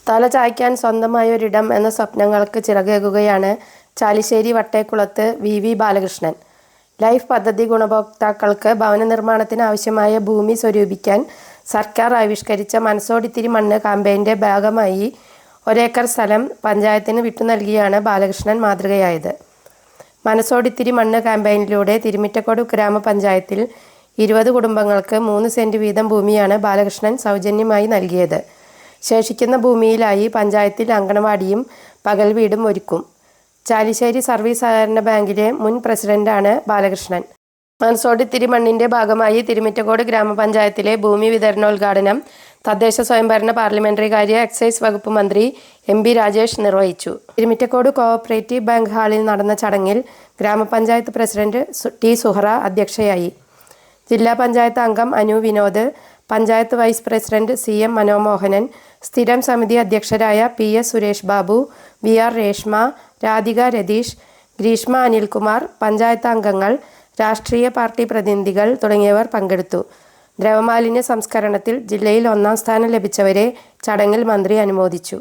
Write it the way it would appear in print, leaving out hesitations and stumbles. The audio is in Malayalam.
തല ചായ്ക്കാൻ സ്വന്തമായൊരിടം എന്ന സ്വപ്നങ്ങൾക്ക് ചിറകേകുകയാണ് ചാലിശ്ശേരി വട്ടേക്കുളത്ത് വി ബാലകൃഷ്ണൻ. ലൈഫ് പദ്ധതി ഗുണഭോക്താക്കൾക്ക് ഭവന നിർമ്മാണത്തിന് ആവശ്യമായ ഭൂമി സ്വരൂപിക്കാൻ സർക്കാർ ആവിഷ്കരിച്ച മനസ്സോടിത്തിരി മണ്ണ് കാമ്പയിൻ്റെ ഭാഗമായി 1 ഏക്കർ സ്ഥലം പഞ്ചായത്തിന് വിട്ടു നൽകിയാണ് ബാലകൃഷ്ണൻ മാതൃകയായത്. മനസ്സോടിത്തിരി മണ്ണ് കാമ്പയിനിലൂടെ തിരുമിറ്റക്കോട് ഗ്രാമപഞ്ചായത്തിൽ 20 കുടുംബങ്ങൾക്ക് 3 സെന്റ് വീതം ഭൂമിയാണ് ബാലകൃഷ്ണൻ സൗജന്യമായി നൽകിയത്. ശേഷിക്കുന്ന ഭൂമിയിലായി പഞ്ചായത്തിൽ അങ്കണവാടിയും പകൽ വീടും ഒരുക്കും. ചാലിശ്ശേരി സർവീസ് സഹകരണ ബാങ്കിലെ മുൻ പ്രസിഡന്റാണ് ബാലകൃഷ്ണൻ. മനസ്സോടിത്തിരി മണ്ണിന്റെ ഭാഗമായി തിരുമിറ്റക്കോട് ഗ്രാമപഞ്ചായത്തിലെ ഭൂമി വിതരണോദ്ഘാടനം തദ്ദേശ സ്വയംഭരണ പാർലമെന്ററി കാര്യ എക്സൈസ് വകുപ്പ് മന്ത്രി MP രാജേഷ് നിർവഹിച്ചു. തിരുമിറ്റക്കോട് കോഓപ്പറേറ്റീവ് ബാങ്ക് ഹാളിൽ നടന്ന ചടങ്ങിൽ ഗ്രാമപഞ്ചായത്ത് പ്രസിഡന്റ് T സുഹറ അധ്യക്ഷയായി. ജില്ലാ പഞ്ചായത്ത് അംഗം Anu Vinod, panchayat vice president CM Manomohanan, സ്ഥിരം സമിതി അധ്യക്ഷരായ PS സുരേഷ് ബാബു, VR രേഷ്മ, രാധിക രതീഷ്, ഗ്രീഷ്മ അനിൽകുമാർ, പഞ്ചായത്ത് അംഗങ്ങൾ, രാഷ്ട്രീയ പാർട്ടി പ്രതിനിധികൾ തുടങ്ങിയവർ പങ്കെടുത്തു. ദ്രവമാലിന്യ സംസ്കരണത്തിൽ ജില്ലയിൽ 1ാം സ്ഥാനം ലഭിച്ചവരെ ചടങ്ങിൽ മന്ത്രി അനുമോദിച്ചു.